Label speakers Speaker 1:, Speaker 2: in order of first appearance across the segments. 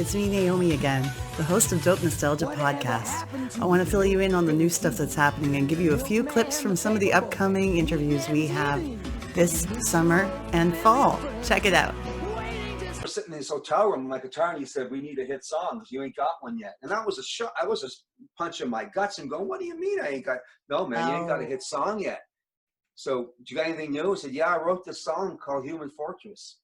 Speaker 1: It's me, Naomi, again, the host of Dope Nostalgia Podcast. I want to fill you in on the new stuff that's happening and give you a few clips from some of the upcoming interviews we have this summer and fall. Check it out.
Speaker 2: We're sitting in this hotel room, my guitar, and he said, "We need a hit song. You ain't got one yet." And that was a shock. I was just punching my guts and going, "What do you mean I ain't got?" "No, man, you ain't got a hit song yet. So, do you got anything new?" I said, "Yeah, I wrote this song called Human Fortress.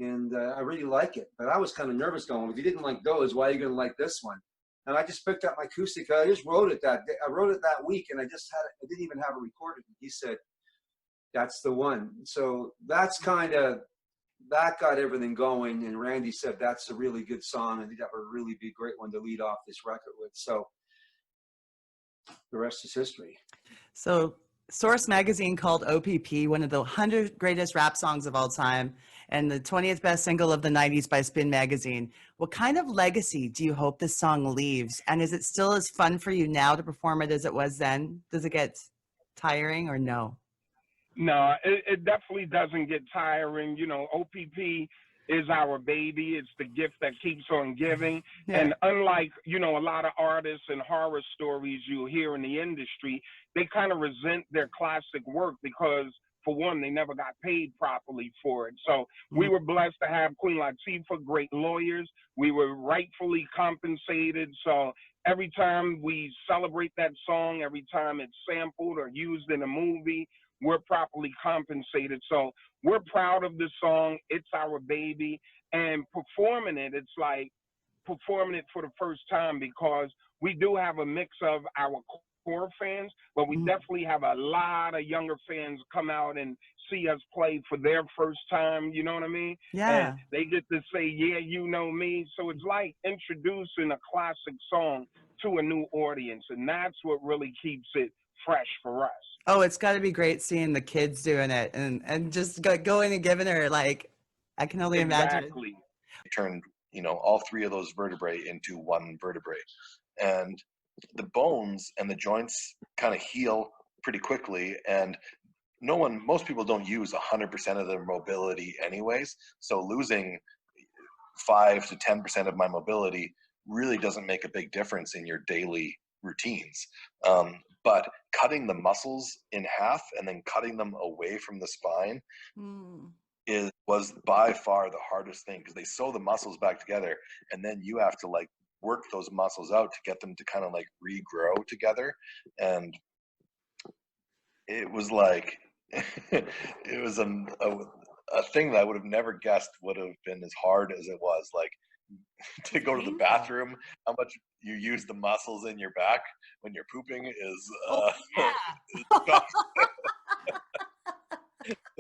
Speaker 2: And I really like it." But I was kind of nervous going, "If you didn't like those, why are you going to like this one?" And I just picked up my acoustic. I just wrote it that day. I wrote it that week, and I didn't even have it recorded. He said, "That's the one." So that's that got everything going. And Randy said, "That's a really good song. I think that would really be a great one to lead off this record with." So the rest is history.
Speaker 1: So Source magazine called OPP one of the 100 greatest rap songs of all time and the 20th best single of the 90s by Spin magazine. What kind of legacy do you hope this song leaves? And is it still as fun for you now to perform it as it was then? Does it get tiring or no?
Speaker 3: No, it definitely doesn't get tiring. You know, OPP is our baby. It's the gift that keeps on giving. Yeah. And unlike, you know, a lot of artists and horror stories you hear in the industry, they kind of resent their classic work because, for one, they never got paid properly for it. So we were blessed to have Queen Latifah, great lawyers. We were rightfully compensated. So every time we celebrate that song, every time it's sampled or used in a movie, we're properly compensated. So we're proud of this song. It's our baby. And performing it, it's like performing it for the first time because we do have a mix of our core fans, but we definitely have a lot of younger fans come out and see us play for their first time. You know what I mean?
Speaker 1: Yeah.
Speaker 3: And they get to say, "Yeah, you know me." So it's like introducing a classic song to a new audience. And that's what really keeps it fresh for us.
Speaker 1: Oh, it's got to be great seeing the kids doing it and just going and giving her, like, I can only imagine.
Speaker 4: Turned, you know, all three of those vertebrae into one vertebrae. And the bones and the joints kind of heal pretty quickly. And most people don't use 100% of their mobility anyways. So losing 5 to 10% of my mobility really doesn't make a big difference in your daily routines. But cutting the muscles in half and then cutting them away from the spine was by far the hardest thing, because they sew the muscles back together and then you have to like work those muscles out to get them to kind of like regrow together. And it was like it was a thing that I would have never guessed would have been as hard as it was. Like, to go to the bathroom, how much you use the muscles in your back when you're pooping is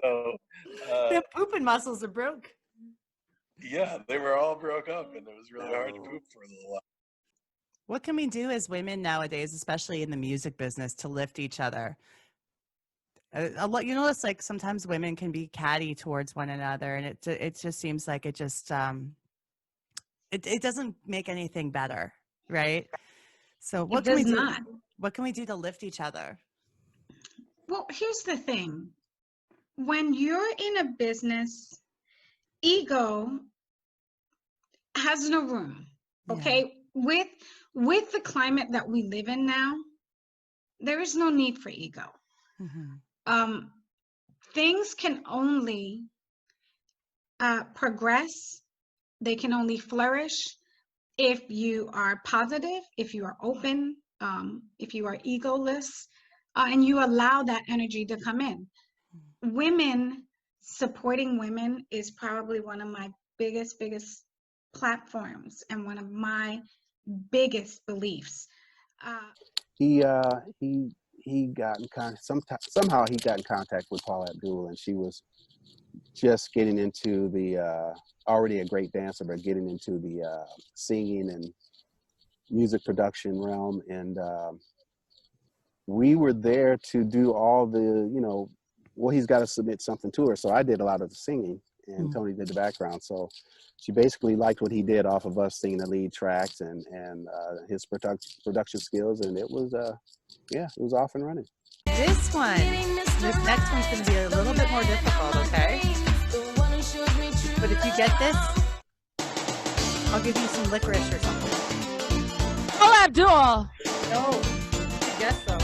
Speaker 1: So the pooping muscles are broke.
Speaker 4: Yeah, they were all broke up and it was really hard to poop for a little while.
Speaker 1: What can we do as women nowadays, especially in the music business, to lift each other? A lot, you know, it's like sometimes women can be catty towards one another, and it just seems like it just it doesn't make anything better, right? So what can we do? What can we do to lift each other?
Speaker 5: Well, here's the thing. When you're in a business, ego has no room, okay? Yeah. With the climate that we live in now, there is no need for ego. Things can only progress. They can only flourish if you are positive, if you are open, if you are egoless, and you allow that energy to come in. Women, supporting women is probably one of my biggest platforms and one of my biggest beliefs.
Speaker 6: He got in contact, somehow he got in contact with Paula Abdul, and she was just getting into the, already a great dancer, but getting into the singing and music production realm. And we were there to do all the, you know, well, he's got to submit something to her. So I did a lot of the singing and Tony did the background. So she basically liked what he did off of us singing the lead tracks and his production skills. And it was, yeah, it was off and running.
Speaker 1: This next one's going to be a little bit more difficult, okay? But if you get this, I'll give you some licorice or something.
Speaker 7: Paula Abdul.
Speaker 1: No, I guess so.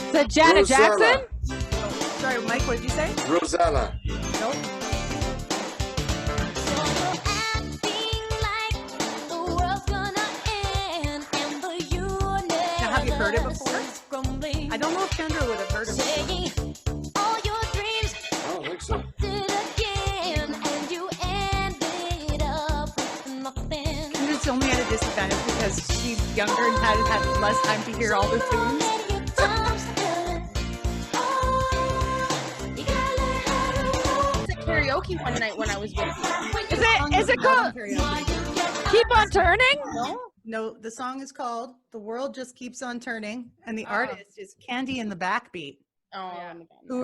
Speaker 7: Is that Janet
Speaker 8: Rosella.
Speaker 7: Jackson?
Speaker 1: Oh, sorry, Mike, what did you say?
Speaker 8: Rosella.
Speaker 1: Nope. Now, have you heard it before? I don't know if Kendra would have heard it before.
Speaker 8: I don't think so.
Speaker 1: Kendra's only at a disadvantage because she's younger and had less time to hear all the tunes.
Speaker 9: Karaoke one night when I was with you.
Speaker 7: Is it called Keep on Turning?
Speaker 1: No, the song is called "The World Just Keeps on Turning," and the
Speaker 9: Oh.
Speaker 1: artist is Candy and the Backbeat,
Speaker 9: Oh, yeah.
Speaker 1: who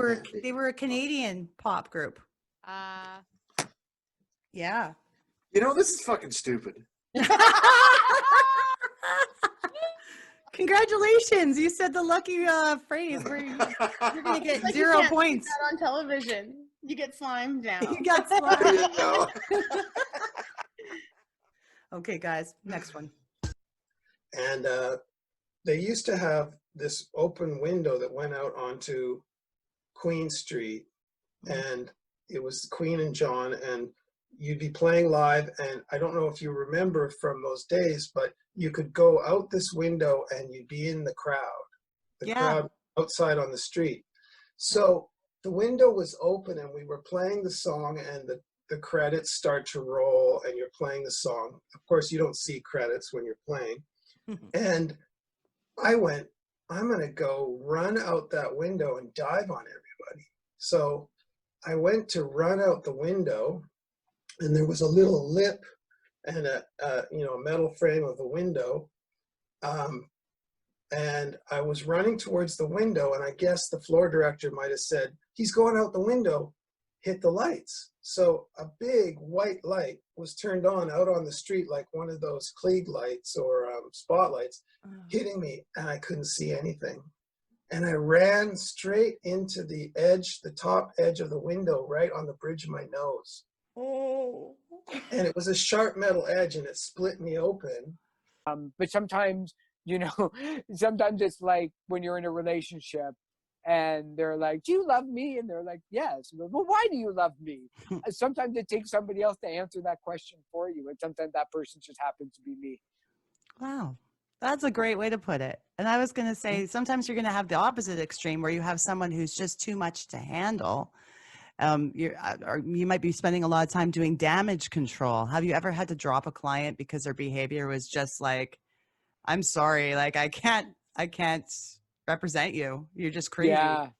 Speaker 1: were a Canadian pop group. Yeah.
Speaker 8: You know, this is fucking stupid.
Speaker 1: Congratulations! You said the lucky phrase where you're gonna get
Speaker 9: Like you
Speaker 1: 0
Speaker 9: can't see
Speaker 1: points.
Speaker 9: that on television. You get slimed down.
Speaker 1: You got
Speaker 8: There
Speaker 1: slapped.
Speaker 8: you go.
Speaker 1: Okay, guys, next one.
Speaker 10: And they used to have this open window that went out onto Queen Street, and it was Queen and John, and you'd be playing live. And I don't know if you remember from those days, but you could go out this window and you'd be in the
Speaker 1: Yeah.
Speaker 10: crowd outside on the street. So the window was open and we were playing the song, and the credits start to roll and you're playing the song. Of course, you don't see credits when you're playing. And I went, I'm going to go run out that window and dive on everybody. So I went to run out the window, and there was a little lip and a metal frame of the window. And I was running towards the window, and I guess the floor director might have said, he's going out the window, hit the lights. So a big white light was turned on out on the street, like one of those Klieg lights or spotlights, hitting me, and I couldn't see anything. And I ran straight into the top edge of the window, right on the bridge of my nose.
Speaker 1: Oh.
Speaker 10: And it was a sharp metal edge, and it split me open.
Speaker 11: But sometimes, sometimes it's like when you're in a relationship and they're like, do you love me? And they're like, yes. Well, why do you love me? Sometimes it takes somebody else to answer that question for you. And sometimes that person just happens to be me.
Speaker 1: Wow. That's a great way to put it. And I was going to say, sometimes you're going to have the opposite extreme where you have someone who's just too much to handle. Or you might be spending a lot of time doing damage control. Have you ever had to drop a client because their behavior was just like, I'm sorry, like I can't represent you. You're just crazy.
Speaker 11: Yeah.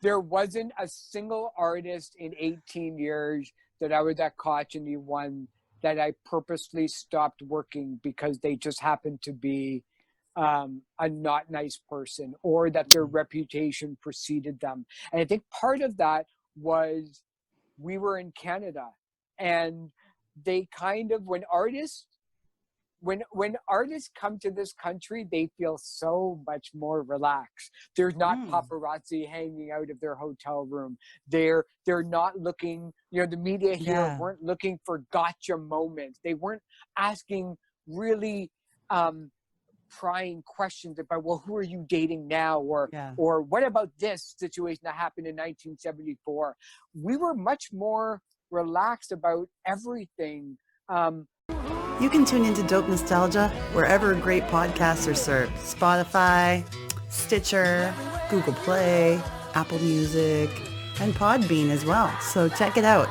Speaker 11: There wasn't a single artist in 18 years that I was at Koch and one that I purposely stopped working because they just happened to be a not nice person, or that their reputation preceded them. And I think part of that was we were in Canada, and they kind of, when artists come to this country, they feel so much more relaxed. There's not paparazzi hanging out of their hotel room. They're not looking, the media here weren't looking for gotcha moments. They weren't asking really prying questions about, well, who are you dating now? Or what about this situation that happened in 1974? We were much more relaxed about everything.
Speaker 1: You can tune into Dope Nostalgia wherever great podcasts are served. Spotify, Stitcher, Google Play, Apple Music, and Podbean as well. So check it out.